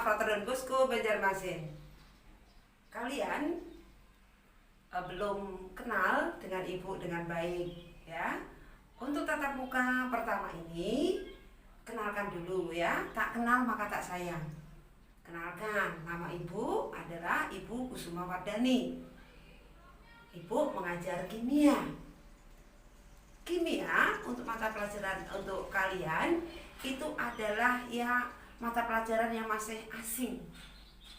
Frater dan Bosco Banjarmasin. Kalian belum kenal dengan ibu dengan baik, ya. Untuk tatap muka pertama ini, kenalkan dulu ya. Tak kenal maka tak sayang. Kenalkan, nama ibu adalah Ibu Kusuma Wardani. Ibu mengajar kimia. Kimia untuk mata pelajaran untuk kalian itu adalah ya mata pelajaran yang masih asing.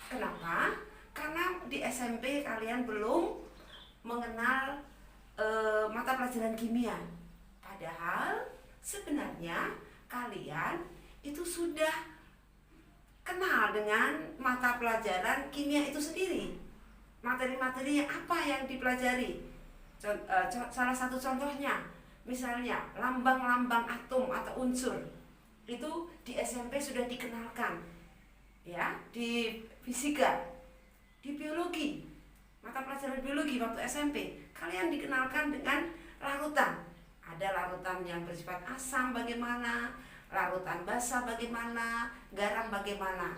Kenapa? Karena di SMP kalian belum mengenal mata pelajaran kimia. Padahal sebenarnya kalian itu sudah kenal dengan mata pelajaran kimia itu sendiri. Materi-materinya apa yang dipelajari? Salah satu contohnya, misalnya lambang-lambang atom atau unsur. Itu di SMP sudah dikenalkan, ya, di fisika, di biologi, mata pelajaran biologi waktu SMP kalian dikenalkan dengan larutan. Ada larutan yang bersifat asam bagaimana, larutan basa bagaimana, garam bagaimana.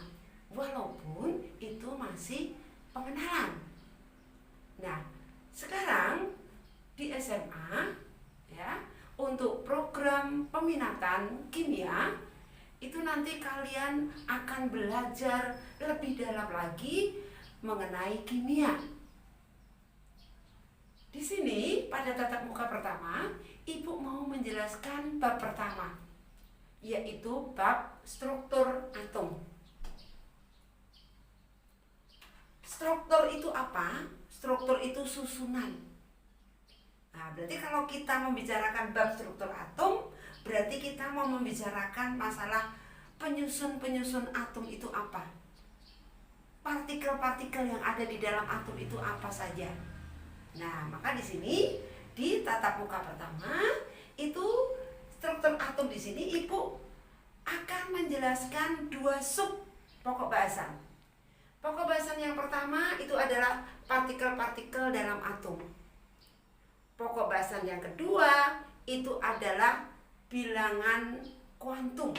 Walaupun itu masih pengenalan. Nah, sekarang di SMA, ya, untuk program peminatan kimia itu nanti kalian akan belajar lebih dalam lagi mengenai kimia. Di sini pada tatap muka pertama, Ibu mau menjelaskan bab pertama, yaitu bab struktur atom. Struktur itu apa? Struktur itu susunan. Nah, berarti kalau kita membicarakan bab struktur atom, berarti kita mau membicarakan masalah penyusun atom itu apa? Partikel-partikel yang ada di dalam atom itu apa saja? Nah, maka di sini di tatap muka pertama itu struktur atom di sini Ibu akan menjelaskan dua sub pokok bahasan. Pokok bahasan yang pertama itu adalah partikel-partikel dalam atom. Pokok bahasan yang kedua itu adalah bilangan kuantum.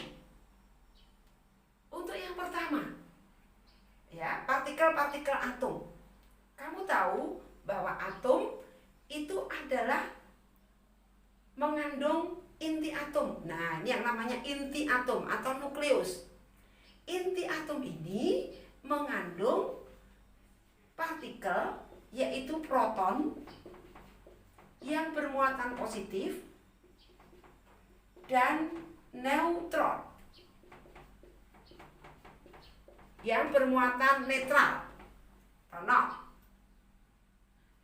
Untuk yang pertama, ya, partikel-partikel atom. Kamu tahu bahwa atom itu adalah mengandung inti atom. Nah, ini yang namanya inti atom atau nukleus. Inti atom ini mengandung partikel yaitu proton yang bermuatan positif dan neutron yang bermuatan netral atau nol.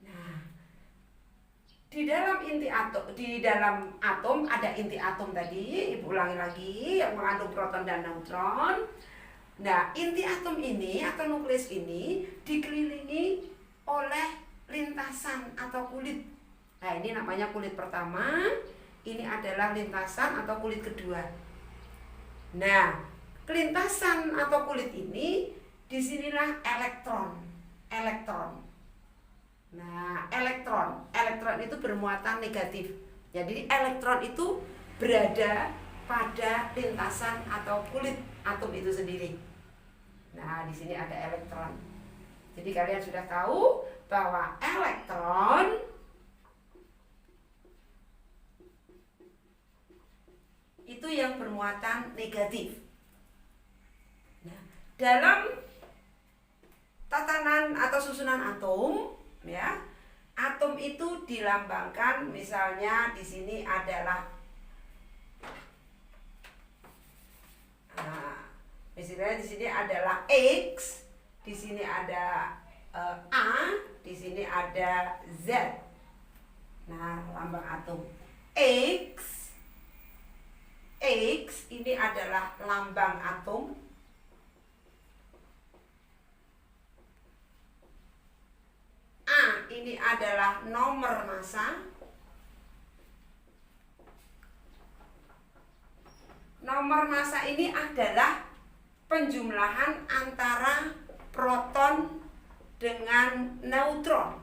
Nah, di dalam atom ada inti atom tadi, Ibu ulangi lagi, yang mengandung proton dan neutron. Nah, inti atom ini atau nukleus ini dikelilingi oleh lintasan atau kulit. Nah, ini namanya kulit pertama, ini adalah lintasan atau kulit kedua. Nah, lintasan atau kulit ini disinilah elektron. Nah, elektron itu bermuatan negatif. Jadi elektron itu berada pada lintasan atau kulit atom itu sendiri. Nah, di sini ada elektron. Jadi kalian sudah tahu bahwa elektron itu yang bermuatan negatif. Nah, dalam tatanan atau susunan atom, ya, atom itu dilambangkan, misalnya di sini adalah misalnya di sini adalah X, di sini ada A, di sini ada Z. Nah, lambang atom X ini adalah lambang atom. A ini adalah nomor massa. Nomor massa ini adalah penjumlahan antara proton dengan neutron.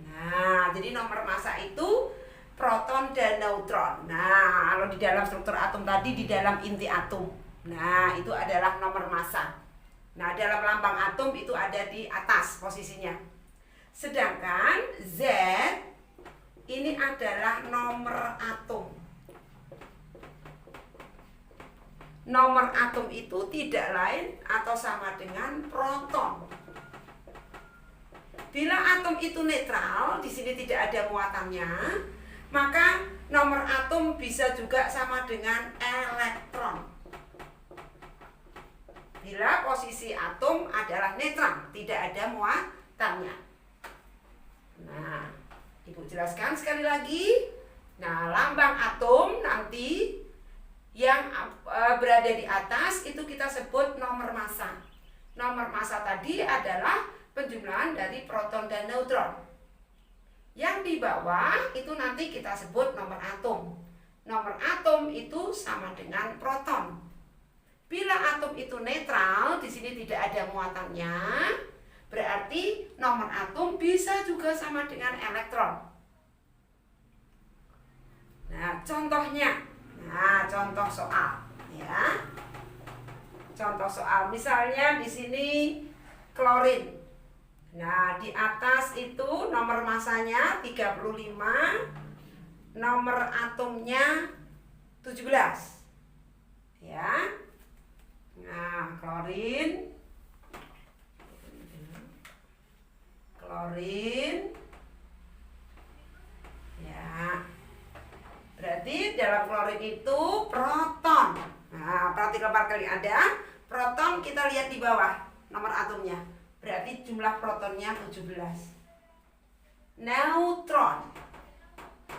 Nah, jadi nomor massa itu proton dan neutron. Nah, kalau di dalam struktur atom tadi di dalam inti atom. Nah, itu adalah nomor massa. Nah, dalam lambang atom itu ada di atas posisinya. Sedangkan Z ini adalah nomor atom. Nomor atom itu tidak lain atau sama dengan proton. Bila atom itu netral, di sini tidak ada muatannya, maka nomor atom bisa juga sama dengan elektron. Bila posisi atom adalah netral, tidak ada muatannya. Nah, Ibu jelaskan sekali lagi. Nah, lambang atom nanti yang berada di atas itu kita sebut nomor massa. Nomor massa tadi adalah penjumlahan dari proton dan neutron. Yang di bawah itu nanti kita sebut nomor atom. Nomor atom itu sama dengan proton. Bila atom itu netral, di sini tidak ada muatannya, berarti nomor atom bisa juga sama dengan elektron. Nah, contohnya. Nah, contoh soal, ya. Contoh soal, misalnya di sini klorin. Nah, di atas itu nomor massanya 35, nomor atomnya 17. Ya. Nah, klorin. Ya. Berarti dalam klorin itu proton. Nah, partikel-partikel yang ada, proton kita lihat di bawah nomor atomnya. Berarti jumlah protonnya 17. Neutron.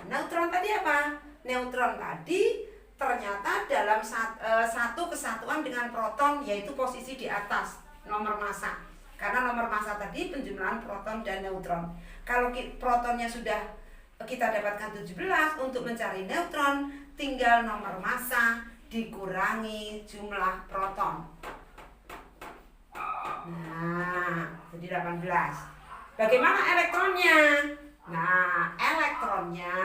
Neutron tadi apa? Neutron tadi ternyata dalam satu kesatuan dengan proton, yaitu posisi di atas nomor massa. Karena nomor massa tadi penjumlahan proton dan neutron. Kalau protonnya sudah kita dapatkan 17, untuk mencari neutron tinggal nomor massa dikurangi jumlah proton. Nah, jadi 18. Bagaimana elektronnya? Nah, elektronnya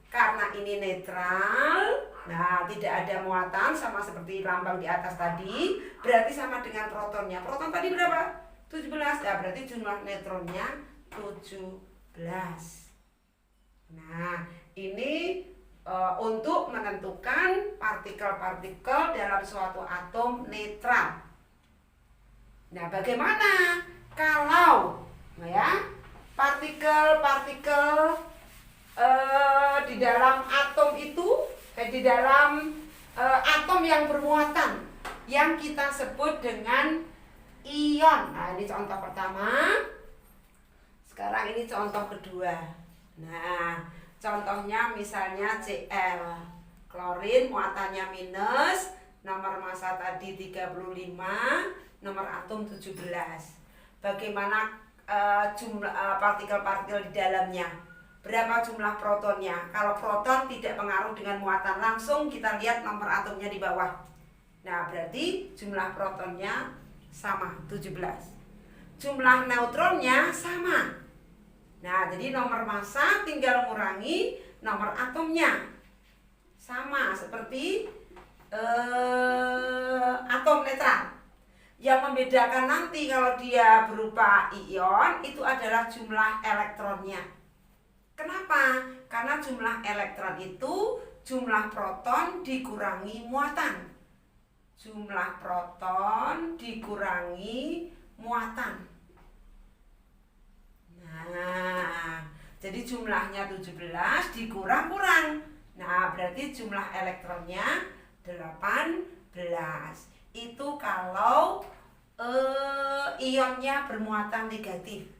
karena ini netral, nah tidak ada muatan sama seperti lambang di atas tadi, berarti sama dengan protonnya. Proton tadi berapa? 17. Ya, berarti jumlah neutronnya 17. Nah, ini untuk menentukan partikel-partikel dalam suatu atom netral. Nah, bagaimana kalau partikel-partikel di dalam atom itu, di dalam atom yang bermuatan yang kita sebut dengan ion. Nah, ini contoh pertama. Sekarang ini contoh kedua. Nah, contohnya misalnya Cl. Klorin muatannya minus, nomor massa tadi 35, nomor atom 17. Bagaimana jumlah partikel-partikel di dalamnya? Berapa jumlah protonnya? Kalau proton tidak pengaruh dengan muatan, langsung kita lihat nomor atomnya di bawah. Nah, berarti jumlah protonnya sama, 17. Jumlah neutronnya sama. Nah, jadi nomor massa tinggal mengurangi nomor atomnya. Sama seperti atom netral. Yang membedakan nanti kalau dia berupa ion itu adalah jumlah elektronnya. Kenapa? Karena jumlah elektron itu jumlah proton dikurangi muatan. Jumlah proton dikurangi muatan. Nah, jadi jumlahnya 17 dikurang-kurang. Nah, berarti jumlah elektronnya 18. Itu kalau ionnya bermuatan negatif.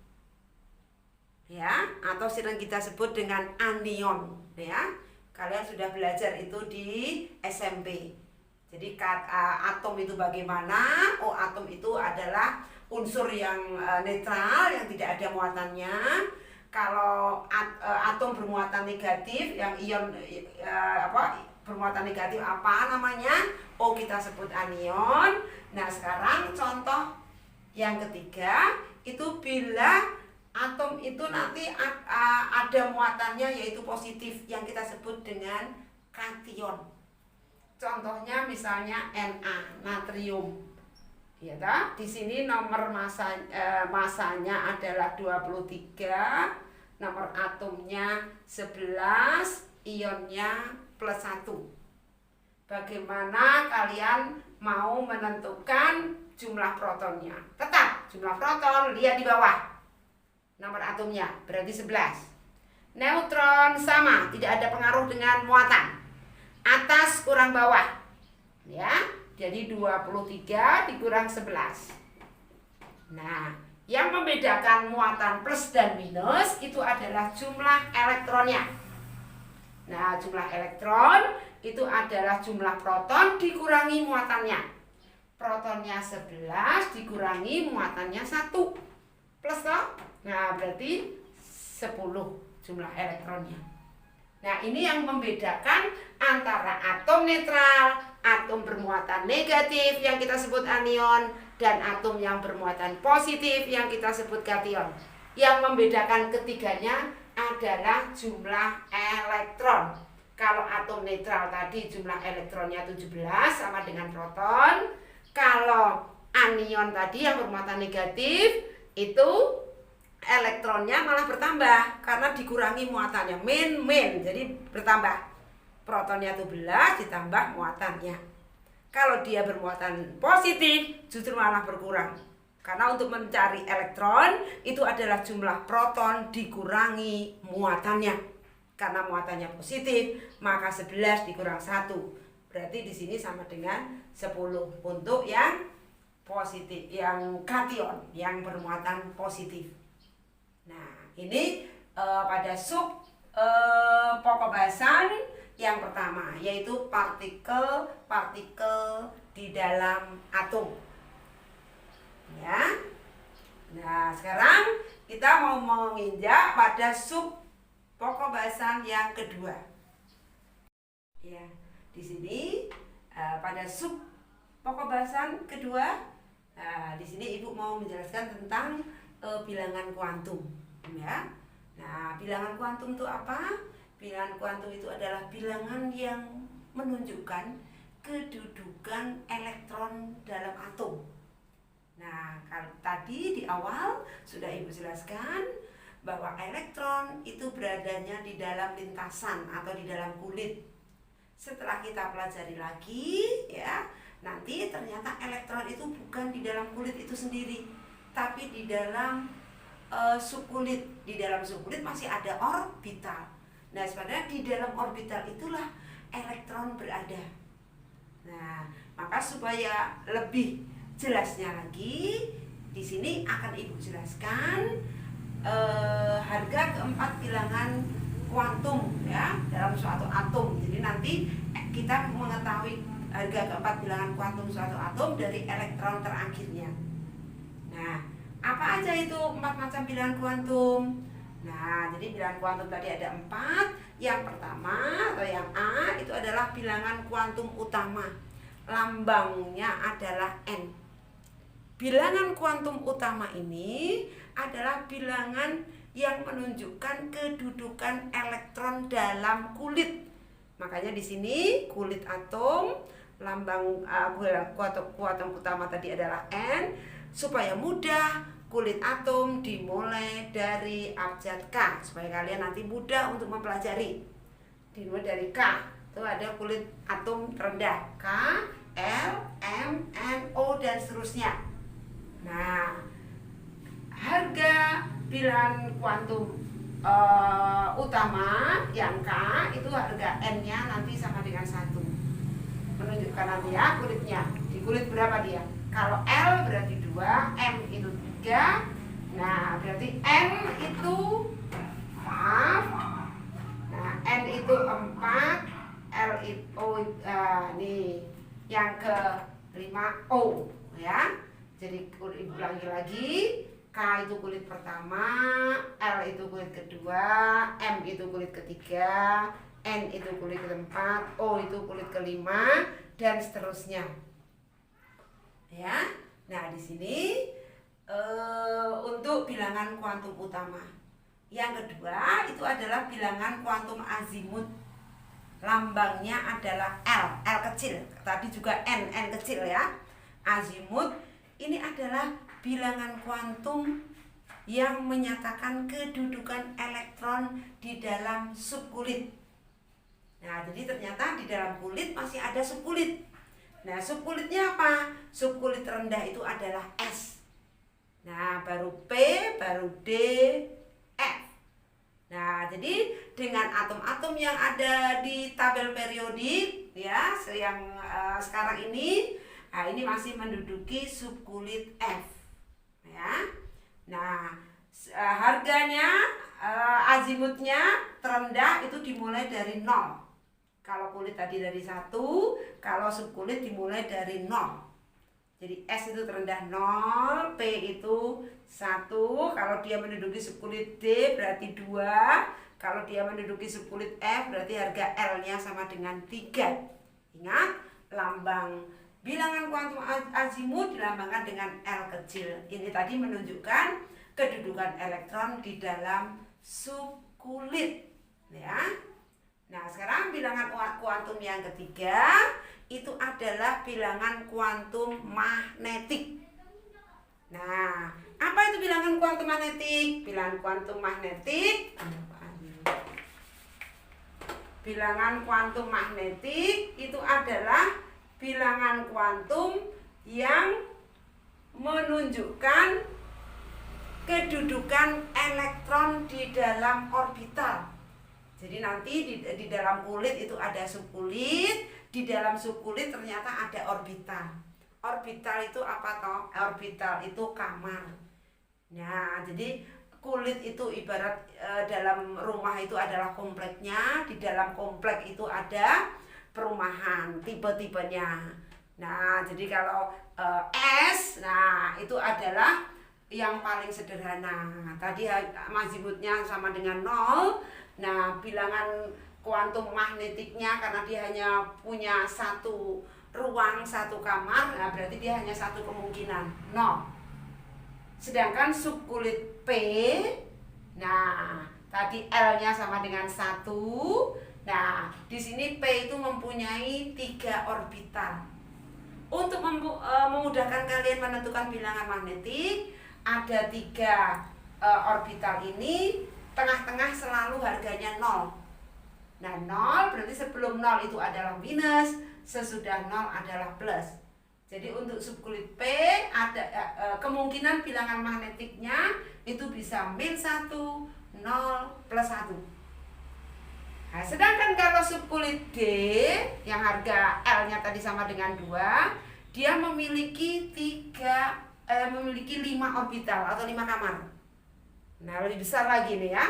Ya, atau sering kita sebut dengan anion, ya. Kalian sudah belajar itu di SMP. Jadi atom itu bagaimana? Oh, atom itu adalah unsur yang netral, yang tidak ada muatannya. Kalau atom bermuatan negatif, yang ion bermuatan negatif apa namanya? Oh, kita sebut anion. Nah, sekarang contoh yang ketiga itu bila atom itu nanti ada muatannya yaitu positif, yang kita sebut dengan kation. Contohnya misalnya Na, natrium. Ya toh? Di sini nomor masanya adalah 23, nomor atomnya 11, ionnya +1. Bagaimana kalian mau menentukan jumlah protonnya? Tetap jumlah proton lihat di bawah. Nomor atomnya berarti 11. Neutron sama, tidak ada pengaruh dengan muatan. Atas kurang bawah. Ya. Jadi 23 dikurang 11. Nah, yang membedakan muatan plus dan minus itu adalah jumlah elektronnya. Nah, jumlah elektron itu adalah jumlah proton dikurangi muatannya. Protonnya 11 dikurangi muatannya 1. Plus toh? Nah, berarti 10 jumlah elektronnya. Nah, ini yang membedakan antara atom netral, atom bermuatan negatif yang kita sebut anion, dan atom yang bermuatan positif yang kita sebut kation. Yang membedakan ketiganya adalah jumlah elektron. Kalau atom netral tadi jumlah elektronnya 17 sama dengan proton. Kalau anion tadi yang bermuatan negatif itu elektronnya malah bertambah karena dikurangi muatannya, min, jadi bertambah. Protonnya 12 ditambah muatannya. Kalau dia bermuatan positif justru malah berkurang. Karena untuk mencari elektron itu adalah jumlah proton dikurangi muatannya. Karena muatannya positif, maka 11 dikurang 1. Berarti di sini sama dengan 10 untuk yang positif, yang kation, yang bermuatan positif. Nah, ini pada pokok bahasan yang pertama, yaitu partikel-partikel di dalam atom. Ya. Nah, sekarang kita mau menginjak pada pokok bahasan yang kedua. Ya, di sini pada pokok bahasan kedua, di sini Ibu mau menjelaskan tentang bilangan kuantum, ya. Nah, bilangan kuantum itu apa? Bilangan kuantum itu adalah bilangan yang menunjukkan kedudukan elektron dalam atom. Nah, kalau tadi di awal sudah Ibu jelaskan bahwa elektron itu beradanya di dalam lintasan atau di dalam kulit. Setelah kita pelajari lagi, ya, nanti ternyata elektron itu bukan di dalam kulit itu sendiri, tapi di dalam subkulit. Di dalam subkulit masih ada orbital. Nah, sebenarnya di dalam orbital itulah elektron berada. Nah, maka supaya lebih jelasnya lagi, di sini akan Ibu jelaskan harga keempat bilangan kuantum, ya, dalam suatu atom. Jadi nanti kita mengetahui harga keempat bilangan kuantum suatu atom dari elektron terakhirnya. Nah, apa aja itu 4 macam bilangan kuantum? Nah, jadi bilangan kuantum tadi ada 4. Yang pertama atau yang A itu adalah bilangan kuantum utama. Lambangnya adalah N. Bilangan kuantum utama ini adalah bilangan yang menunjukkan kedudukan elektron dalam kulit. Makanya di sini kulit atom, lambang kuantum utama tadi adalah N. Supaya mudah, kulit atom dimulai dari abjad K, supaya kalian nanti mudah untuk mempelajari. Dimulai dari K, itu ada kulit atom terendah, K, L, M, N, O, dan seterusnya. Nah, harga bilangan kuantum utama yang K itu harga N-nya nanti sama dengan 1. Menunjukkan nanti ya kulitnya. Di kulit berapa dia? Kalau L berarti 2, M itu 3. Nah, berarti N itu N itu 4, L itu nih yang ke-5 O, ya. Jadi Ibu ulangi lagi. K itu kulit pertama, L itu kulit kedua, M itu kulit ketiga, N itu kulit keempat, O itu kulit kelima, dan seterusnya. Ya, nah di sini untuk bilangan kuantum utama. Yang kedua itu adalah bilangan kuantum azimut. lambangnya adalah L kecil. Tadi juga N kecil ya. Azimut ini adalah bilangan kuantum yang menyatakan kedudukan elektron di dalam subkulit. Nah, jadi ternyata di dalam kulit masih ada subkulit. Nah, subkulitnya apa? Subkulit rendah itu adalah S. Nah, baru P, baru D, F. Nah, jadi dengan atom-atom yang ada di tabel periodik ya, yang sekarang ini, nah ini masih menduduki subkulit F. Ya. Nah, harganya azimutnya terendah itu dimulai dari 0. Kalau kulit tadi dari 1, kalau subkulit dimulai dari 0. Jadi S itu terendah 0, P itu 1, kalau dia menduduki subkulit D berarti 2, kalau dia menduduki subkulit F berarti harga L-nya sama dengan 3. Ingat, lambang bilangan kuantum azimut dilambangkan dengan L kecil. Ini tadi menunjukkan kedudukan elektron di dalam subkulit, ya. Nah, sekarang bilangan kuantum yang ketiga itu adalah bilangan kuantum magnetik. Nah, apa itu bilangan kuantum magnetik? Bilangan kuantum magnetik itu adalah bilangan kuantum yang menunjukkan kedudukan elektron di dalam orbital. Jadi nanti di dalam kulit itu ada subkulit, di dalam subkulit ternyata ada orbital. Orbital itu apa toh? Orbital itu kamar. Nah, jadi kulit itu ibarat dalam rumah itu adalah kompleknya, di dalam komplek itu ada perumahan, tipe-tipenya. Nah, jadi kalau S, nah itu adalah yang paling sederhana. Tadi azimutnya sama dengan 0. Nah, bilangan kuantum magnetiknya karena dia hanya punya satu ruang, satu kamar, nah berarti dia hanya satu kemungkinan, 0. Sedangkan subkulit P, nah tadi L-nya sama dengan 1. Nah, di sini P itu mempunyai 3 orbital. Untuk memudahkan kalian menentukan bilangan magnetik, ada 3 orbital ini. Tengah-tengah selalu harganya 0. Nah, 0 berarti sebelum 0 itu adalah minus, sesudah 0 adalah plus. Jadi untuk subkulit P ada kemungkinan bilangan magnetiknya itu bisa -1, 0, +1. Nah, sedangkan kalau subkulit D yang harga L-nya tadi sama dengan 2, dia memiliki 5 orbital atau 5 kamar. Nah, lebih besar lagi nih ya.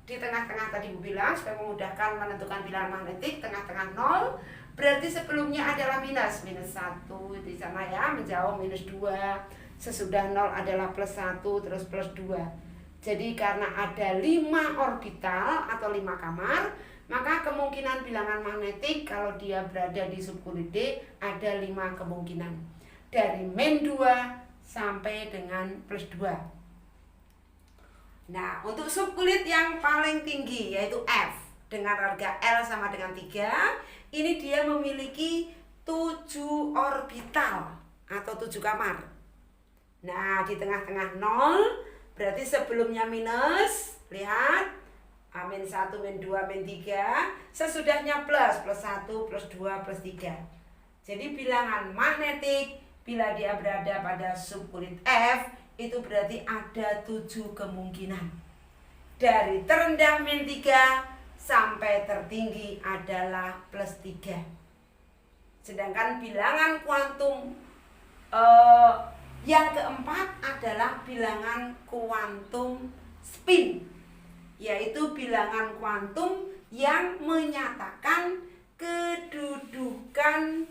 Di tengah-tengah tadi Bu bilang supaya memudahkan menentukan bilangan magnetik, tengah-tengah 0 berarti sebelumnya adalah -1 di sana ya, menjauh -2, sesudah 0 adalah +1, terus +2. Jadi karena ada 5 orbital atau 5 kamar, maka kemungkinan bilangan magnetik kalau dia berada di subkulit D ada 5 kemungkinan. Dari -2 sampai dengan +2. Nah, untuk subkulit yang paling tinggi yaitu F dengan harga L sama dengan 3, ini dia memiliki 7 orbital atau 7 kamar. Nah, di tengah-tengah 0 berarti sebelumnya minus, lihat, -1, -2, -3, sesudahnya plus, +1, +2, +3. Jadi bilangan magnetik bila dia berada pada subkulit F itu berarti ada 7 kemungkinan. Dari terendah -3 sampai tertinggi adalah +3. Sedangkan bilangan kuantum yang keempat adalah bilangan kuantum spin, yaitu bilangan kuantum yang menyatakan kedudukan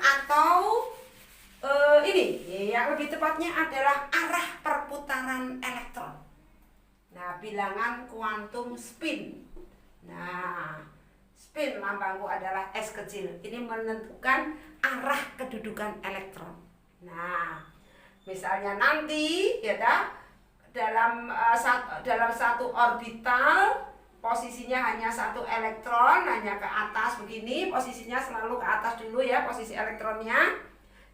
atau ini yang lebih tepatnya adalah arah perputaran elektron. Nah, bilangan kuantum spin. Nah, spin lambangku adalah S kecil. Ini menentukan arah kedudukan elektron. Nah, misalnya nanti ya dalam satu orbital posisinya hanya satu elektron, hanya ke atas begini, posisinya selalu ke atas dulu ya, posisi elektronnya.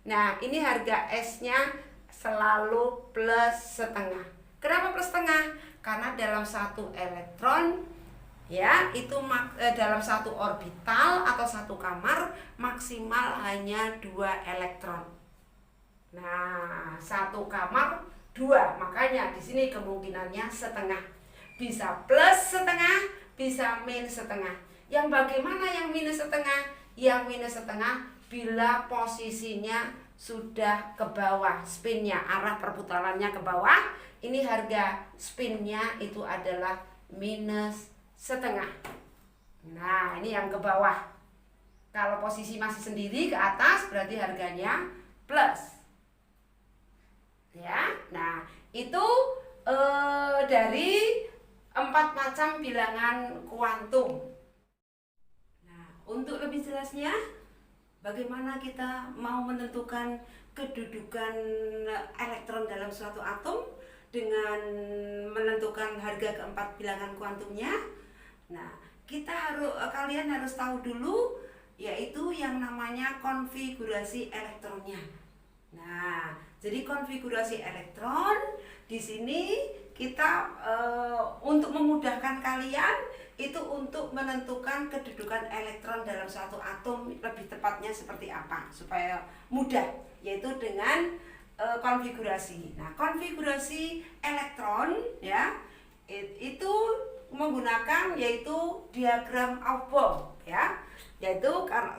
Nah, ini harga S-nya selalu plus setengah. Kenapa plus setengah? Karena dalam satu elektron ya, itu dalam satu orbital atau satu kamar maksimal hanya 2 elektron. Nah, satu kamar 2, makanya di sini kemungkinannya setengah. Bisa plus setengah, bisa minus setengah. Yang bagaimana yang minus setengah? Yang minus setengah bila posisinya sudah ke bawah, spinnya, arah perputarannya ke bawah, ini harga spinnya itu adalah minus setengah. Nah, ini yang ke bawah. Kalau posisi masih sendiri ke atas berarti harganya plus. Ya, nah itu dari 4 macam bilangan kuantum. Nah, untuk lebih jelasnya, bagaimana kita mau menentukan kedudukan elektron dalam suatu atom dengan menentukan harga keempat bilangan kuantumnya. Nah, kalian harus tahu dulu yaitu yang namanya konfigurasi elektronnya. Nah, jadi konfigurasi elektron di sini kita untuk memudahkan kalian itu untuk menentukan kedudukan elektron dalam suatu atom, lebih tepatnya seperti apa supaya mudah, yaitu dengan konfigurasi. Nah, konfigurasi elektron ya itu menggunakan yaitu diagram Aufbau ya, yaitu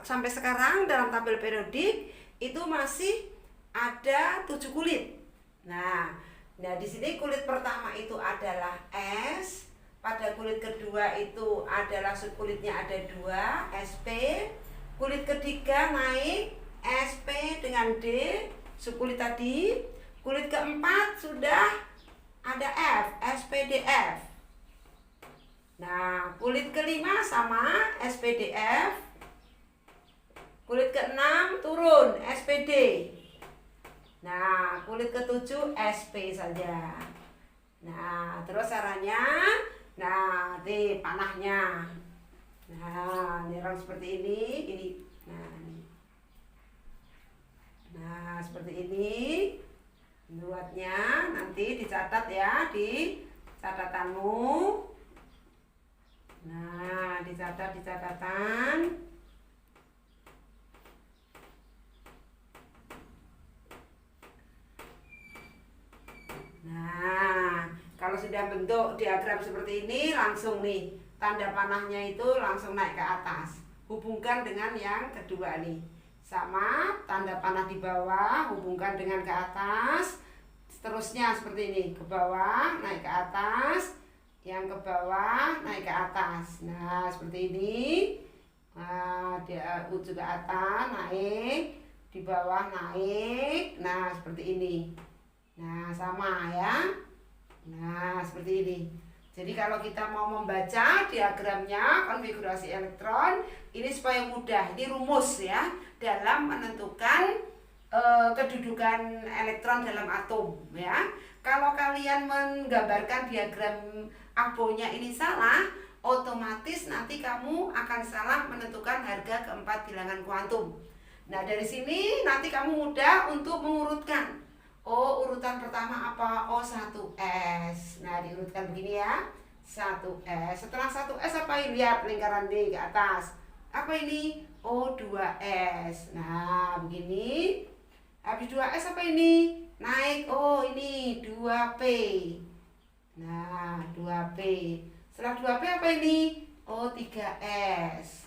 sampai sekarang dalam tabel periodik itu masih ada 7 kulit. Nah, di sini kulit pertama itu adalah S, pada kulit kedua itu adalah subkulitnya ada 2, SP, kulit ketiga naik SP dengan D, subkulit tadi, kulit keempat sudah ada F, SPDF. Nah, kulit kelima sama SPDF, kulit keenam turun SPD. Nah, kulit ketujuh SP saja. Nah, terus caranya, nah, di panahnya. Nah, nerang seperti ini. Nah, seperti ini. Buatnya nanti dicatat ya di catatanmu. Nah, dicatat di catatan. Nah, kalau sudah bentuk diagram seperti ini, langsung nih tanda panahnya itu langsung naik ke atas. Hubungkan dengan yang kedua nih. Sama tanda panah di bawah, hubungkan dengan ke atas. Seterusnya seperti ini, ke bawah, naik ke atas. Yang ke bawah, naik ke atas. Nah, seperti ini. Nah, dia ujung ke atas, naik. Di bawah, naik. Nah, seperti ini. Nah, sama ya. Nah, seperti ini. Jadi kalau kita mau membaca diagramnya konfigurasi elektron, ini supaya mudah. Ini rumus ya dalam menentukan kedudukan elektron dalam atom ya. Kalau kalian menggambarkan diagram Aufbau-nya ini salah, otomatis nanti kamu akan salah menentukan harga keempat bilangan kuantum. Nah, dari sini nanti kamu mudah untuk mengurutkan. Oh, urutan pertama apa? Oh, 1S. Nah, diurutkan begini ya. 1S. Setelah 1S apa ini? Lihat lingkaran D ke atas. Apa ini? Oh, 2S. Nah, begini. Habis 2S apa ini? Naik. Oh, ini 2P. Nah, 2P. Setelah 2P apa ini? Oh, 3S.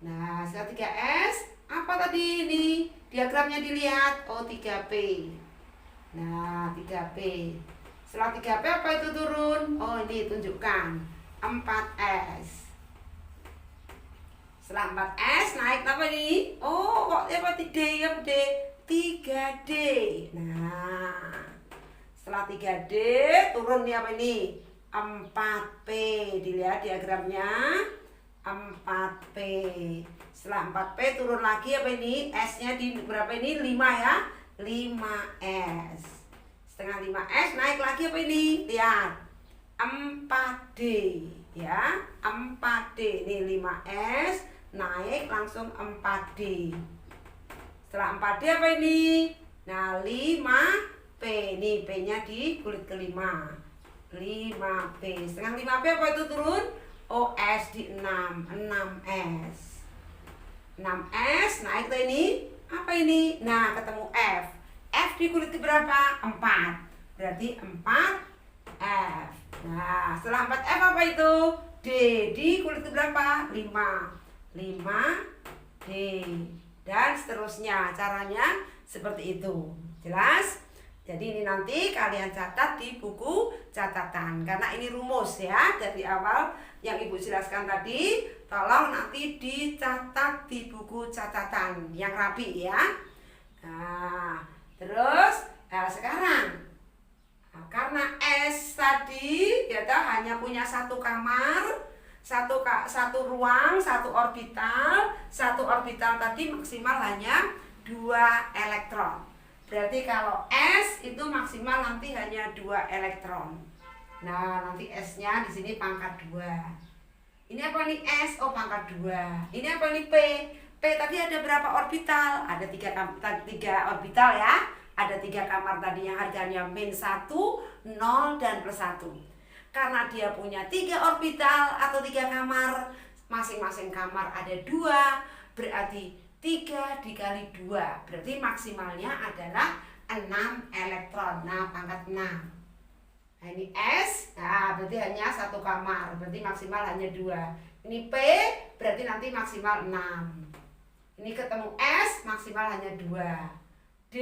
Nah, setelah 3S apa tadi ini? Diagramnya dilihat. Oh, 3P. Nah, 3P. Setelah 3P apa itu turun? Oh, ini tunjukkan 4S. Setelah 4S naik apa ini? Oh, kok apa D? 3D. Nah, setelah 3D turun nih apa ini? 4P. Dilihat diagramnya 4P. Setelah 4P turun lagi apa ini? S-nya di berapa ini? 5 ya. 5S. Setengah 5S naik lagi apa ini? Lihat 4D. ya, 4D. Ini 5S naik langsung 4D. Setelah 4D apa ini? Nah, 5P. Ini P-nya di kulit kelima. 5P. Setengah 5P apa itu turun? OS di 6. 6S. 6S naik ke ini. Apa ini? Nah, ketemu F. F di kulit keberapa? 4. Berarti 4F. Nah, setelah 4F apa itu? D di kulit keberapa? 5. 5D. Dan seterusnya. Caranya seperti itu. Jelas? Jadi ini nanti kalian catat di buku catatan. Karena ini rumus ya. Dari awal yang Ibu jelaskan tadi, tolong nanti dicatat di buku catatan yang rapi ya. Nah, terus sekarang karena S tadi ya hanya punya satu kamar, satu ruang, satu orbital. Satu orbital tadi maksimal hanya 2 elektron. Berarti kalau S itu maksimal nanti hanya 2 elektron. Nah, nanti S-nya di sini pangkat 2. Ini apa nih S? Oh, pangkat 2. Ini apa nih P? P tadi ada berapa orbital? Ada 3 orbital ya. Ada 3 kamar tadi yang harganya -1, 0, dan +1. Karena dia punya 3 orbital atau 3 kamar, masing-masing kamar ada 2, berarti 3 dikali 2, berarti maksimalnya adalah 6 elektron. Nah, pangkat 6. Nah, ini S, nah berarti hanya satu kamar, berarti maksimal hanya 2. Ini P, berarti nanti maksimal 6. Ini ketemu S, maksimal hanya 2. D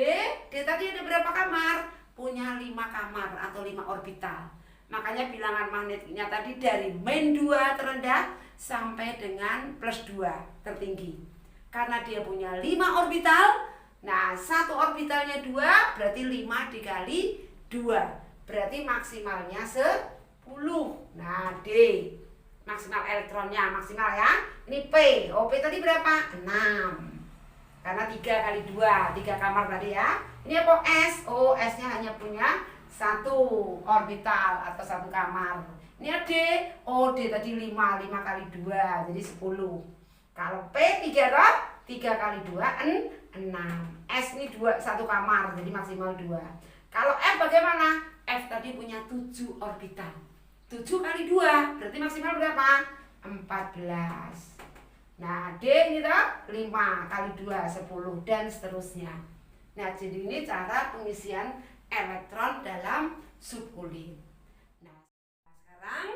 tadi ada berapa kamar? Punya 5 kamar atau 5 orbital. Makanya bilangan magnetiknya tadi dari -2 terendah sampai dengan +2 tertinggi. Karena dia punya 5 orbital, nah satu orbitalnya 2, berarti 5 dikali 2. Berarti maksimalnya 10. Nah, D. Maksimal elektronnya, maksimal ya. Ini P. Oh, P tadi berapa? 6. Karena 3 kali 2, 3 kamar tadi ya. Ini apa S? Oh, S-nya hanya punya 1 orbital atau 1 kamar. Ini D. Oh, D tadi 5 kali 2, jadi 10. Kalau P 3 roh, 3 kali 2, 6. S ini 1 kamar, jadi maksimal 2. Kalau F bagaimana? F tadi punya 7 orbital. 7 kali 2, berarti maksimal berapa? 14. Nah, D ini toh 5 kali 2, 10, dan seterusnya. Nah, jadi ini cara pengisian elektron dalam subkulit. Nah, sekarang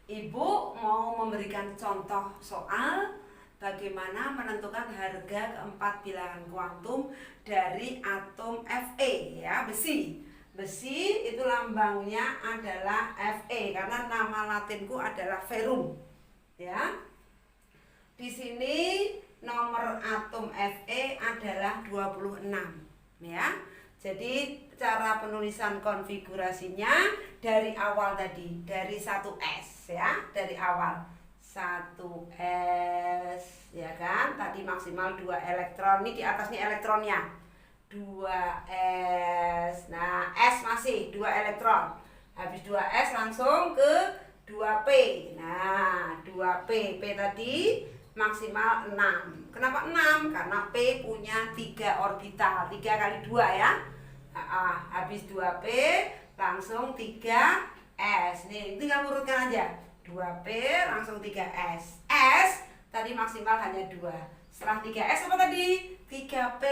Ibu mau memberikan contoh soal bagaimana menentukan harga keempat bilangan kuantum dari atom Fe ya, besi. Besi itu lambangnya adalah Fe karena nama latinku adalah ferrum. Ya. Di sini nomor atom Fe adalah 26 ya. Jadi cara penulisan konfigurasinya dari awal tadi, dari 1S ya, dari awal 1S ya kan, tadi maksimal 2 elektron. Ini di atas nih elektronnya 2S. Nah, S masih 2 elektron. Habis 2S langsung ke 2P. Nah, 2P. P tadi maksimal 6. Kenapa 6? Karena P punya 3 orbital. 3 kali 2 ya. Habis 2P langsung 3S. Nih, tinggal urutkan aja. 2P langsung 3S. S tadi maksimal hanya 2. Setelah 3S apa tadi? 3P.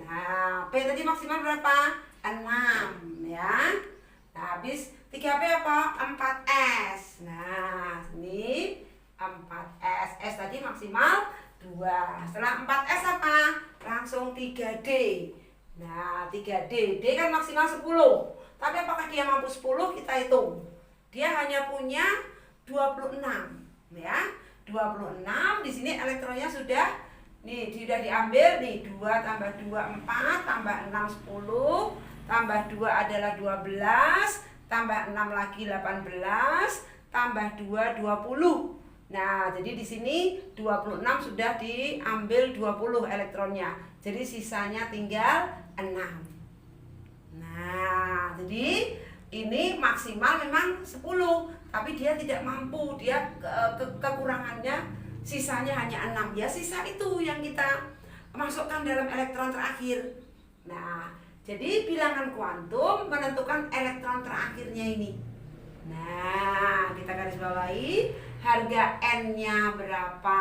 Nah, P tadi maksimal berapa? 6 ya. Nah, habis 3P apa? 4S. Nah, ini 4S. S tadi maksimal 2. Setelah 4S apa? Langsung 3D. Nah, 3D. D kan maksimal 10. Tapi apakah dia mampu 10? Kita hitung. Dia hanya punya 26 ya. 26 di sini elektronnya sudah diambil nih, 2 tambah 2 4 tambah 6 10 tambah 2 adalah 12 tambah 6 lagi 18 tambah 2 20. Nah, jadi di sini 26 sudah diambil 20 elektronnya. Jadi sisanya tinggal 6. Nah, jadi ini maksimal memang 10, tapi dia tidak mampu, dia kekurangannya sisanya hanya 6. Ya sisa itu yang kita masukkan dalam elektron terakhir. Nah, jadi bilangan kuantum menentukan elektron terakhirnya ini. Nah, kita garis bawahi harga N-nya berapa.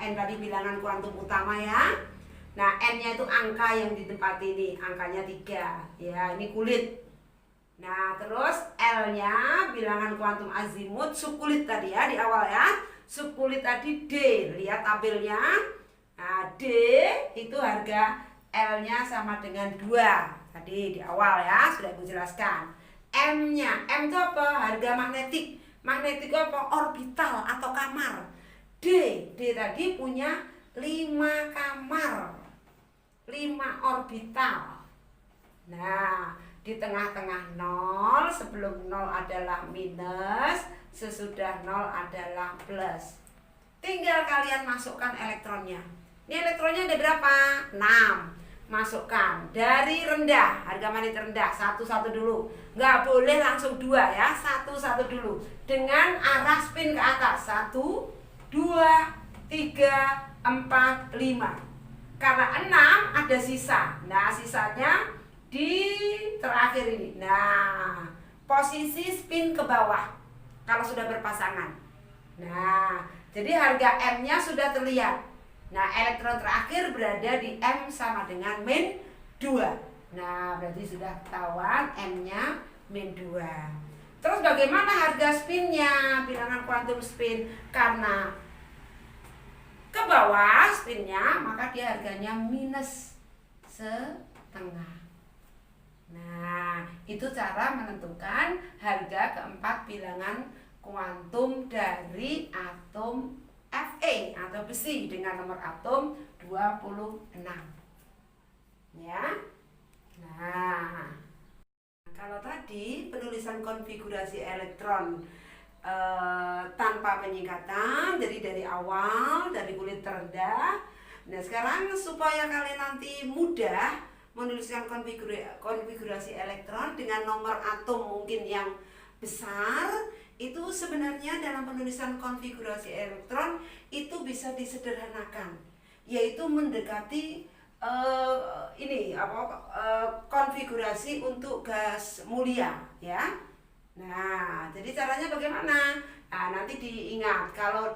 N tadi bilangan kuantum utama ya. Nah, N-nya itu angka yang di tempat ini, angkanya 3. Ya, ini kulit. Nah, terus L-nya bilangan kuantum azimut subkulit tadi ya, di awal ya. Subkulit tadi D, lihat tabelnya. Nah, D itu harga L-nya sama dengan 2. Tadi di awal ya, sudah Ibu jelaskan. M-nya, M itu apa? Harga magnetik. Magnetik itu apa? Orbital atau kamar. D tadi punya 5 kamar, 5 orbital. Nah, di tengah-tengah 0, sebelum 0 adalah minus, sesudah 0 adalah plus. Tinggal kalian masukkan elektronnya. Ini elektronnya ada berapa? 6. Masukkan dari rendah, harga magnetik rendah, satu-satu dulu. Nggak boleh langsung 2 ya, satu-satu dulu. Dengan arah spin ke atas, 1, 2, 3, 4, 5. Karena 6 ada sisa. Nah, sisanya di terakhir ini. Nah, posisi spin ke bawah kalau sudah berpasangan. Nah, jadi harga M-nya sudah terlihat. Nah, elektron terakhir berada di M sama dengan min 2. Nah, berarti sudah ketahuan M-nya min 2. Terus bagaimana harga spinnya? Bilangan kuantum spin. Karena ke bawah spinnya, maka dia harganya minus setengah. Nah, itu cara menentukan harga keempat bilangan kuantum dari atom Fe atau besi dengan nomor atom 26. Ya. Nah, kalau tadi penulisan konfigurasi elektron tanpa penyingkatan, jadi dari awal, dari kulit terendah. Nah, sekarang supaya kalian nanti mudah menuliskan konfigurasi elektron dengan nomor atom mungkin yang besar, itu sebenarnya dalam penulisan konfigurasi elektron itu bisa disederhanakan, yaitu mendekati konfigurasi untuk gas mulia ya. Nah, jadi caranya bagaimana? Nah, nanti diingat kalau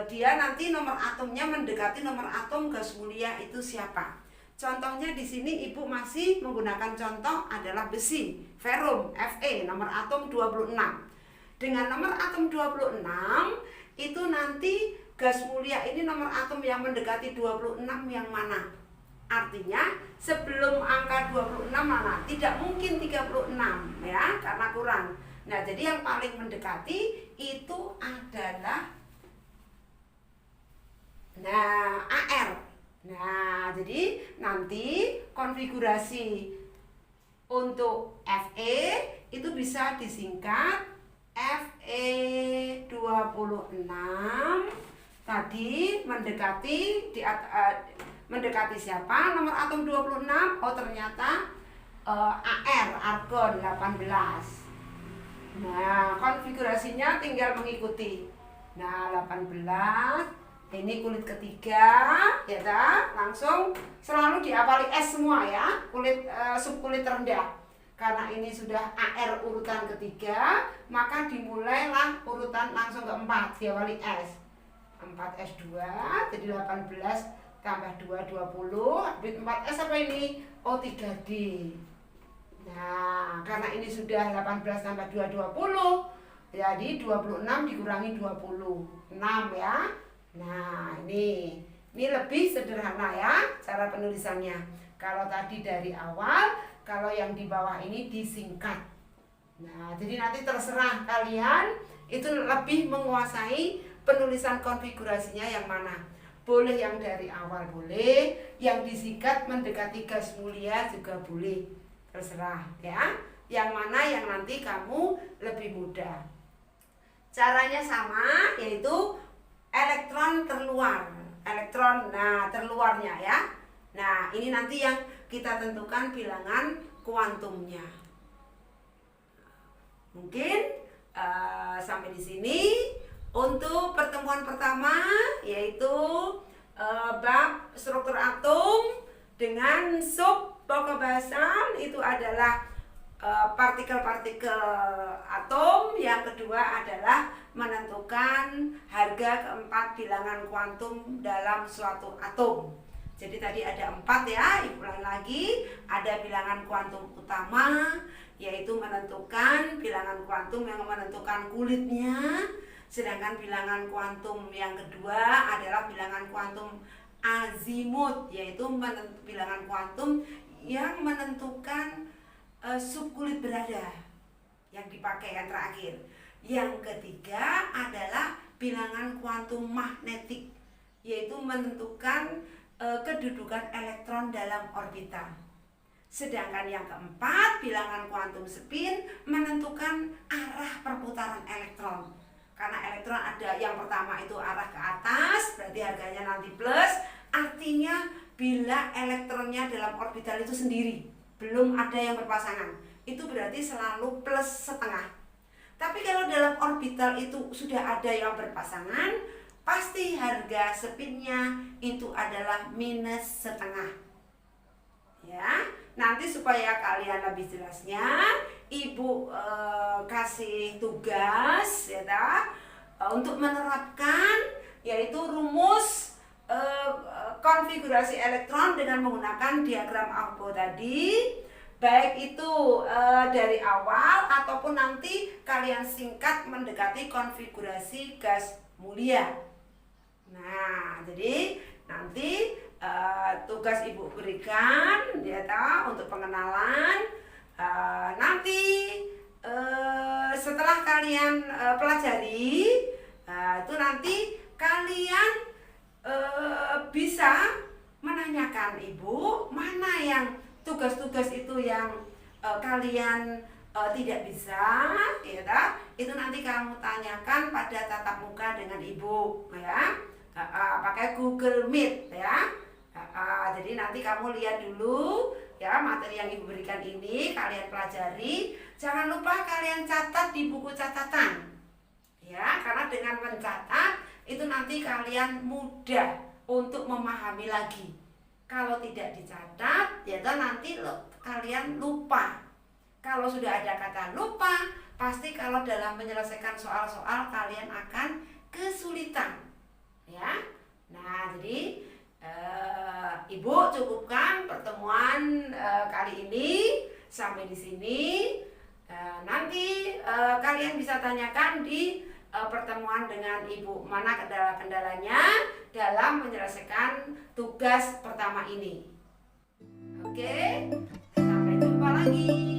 dia nanti nomor atomnya mendekati nomor atom gas mulia itu siapa? Contohnya di sini Ibu masih menggunakan contoh adalah besi, ferum, Fe, nomor atom 26. Dengan nomor atom 26 itu nanti gas mulia ini nomor atom yang mendekati 26 yang mana? Artinya sebelum angka 26 mana? Tidak mungkin 36 ya, karena kurang. Nah, jadi yang paling mendekati itu adalah AR. Nah, jadi nanti konfigurasi untuk Fe itu bisa disingkat Fe26 tadi mendekati siapa? Nomor atom 26. Oh, ternyata AR, argon 18. Nah, konfigurasinya tinggal mengikuti. Nah, 18 ini kulit ketiga ya langsung selalu diapali S semua ya, kulit subkulit rendah. Karena ini sudah AR urutan ketiga, maka dimulailah urutan langsung keempat, diawali S. 4S2, jadi 18 tambah 2, 20. Habis 4S apa ini? Oh, 3D. Nah, karena ini sudah 18 tambah 2, 20. Jadi 26 dikurangi 20, 6 ya. Nah, ini lebih sederhana ya cara penulisannya. Kalau tadi dari awal, kalau yang di bawah ini disingkat. Nah, jadi nanti terserah kalian itu lebih menguasai penulisan konfigurasinya yang mana. Boleh yang dari awal boleh, yang disingkat mendekati gas mulia juga boleh. Terserah ya. Yang mana yang nanti kamu lebih mudah. Caranya sama, yaitu elektron terluar. Terluarnya ya. Nah, ini nanti yang kita tentukan bilangan kuantumnya. Mungkin sampai di sini untuk pertemuan pertama, yaitu bab struktur atom dengan sub pokok bahasan itu adalah partikel-partikel atom. Yang kedua adalah menentukan harga keempat bilangan kuantum dalam suatu atom. Jadi tadi ada 4 ya, ulang lagi. Ada bilangan kuantum utama, yaitu menentukan bilangan kuantum yang menentukan kulitnya. Sedangkan bilangan kuantum yang kedua adalah bilangan kuantum azimut, yaitu bilangan kuantum yang menentukan subkulit berada yang dipakai yang terakhir. Yang ketiga adalah bilangan kuantum magnetik, yaitu menentukan kedudukan elektron dalam orbital. Sedangkan yang keempat, bilangan kuantum spin menentukan arah perputaran elektron. Karena elektron ada yang pertama itu arah ke atas, berarti harganya nanti plus. Artinya bila elektronnya dalam orbital itu sendiri, belum ada yang berpasangan, itu berarti selalu plus setengah. Tapi kalau dalam orbital itu sudah ada yang berpasangan, pasti harga spinnya itu adalah minus setengah. Ya, nanti supaya kalian lebih jelasnya, Ibu kasih tugas ya untuk menerapkan, yaitu rumus konfigurasi elektron dengan menggunakan diagram Aufbau tadi. Baik itu dari awal ataupun nanti kalian singkat mendekati konfigurasi gas mulia. Nah, jadi nanti tugas Ibu berikan ya untuk pengenalan. Nanti setelah kalian pelajari, itu nanti kalian bisa menanyakan Ibu mana yang tugas-tugas itu yang kalian tidak bisa, ya itu nanti kamu tanyakan pada tatap muka dengan Ibu, ya, pakai Google Meet, ya. Jadi nanti kamu lihat dulu ya materi yang Ibu berikan ini, kalian pelajari. Jangan lupa kalian catat di buku catatan, ya, karena dengan mencatat itu nanti kalian mudah untuk memahami lagi. Kalau tidak dicatat, ya nanti kalian lupa. Kalau sudah ada kata lupa, pasti kalau dalam menyelesaikan soal-soal kalian akan kesulitan, ya. Nah, jadi Ibu cukupkan pertemuan kali ini sampai di sini. Nanti kalian bisa tanyakan di pertemuan dengan Ibu mana kendala-kendalanya dalam menyelesaikan tugas pertama ini. Oke, sampai jumpa lagi.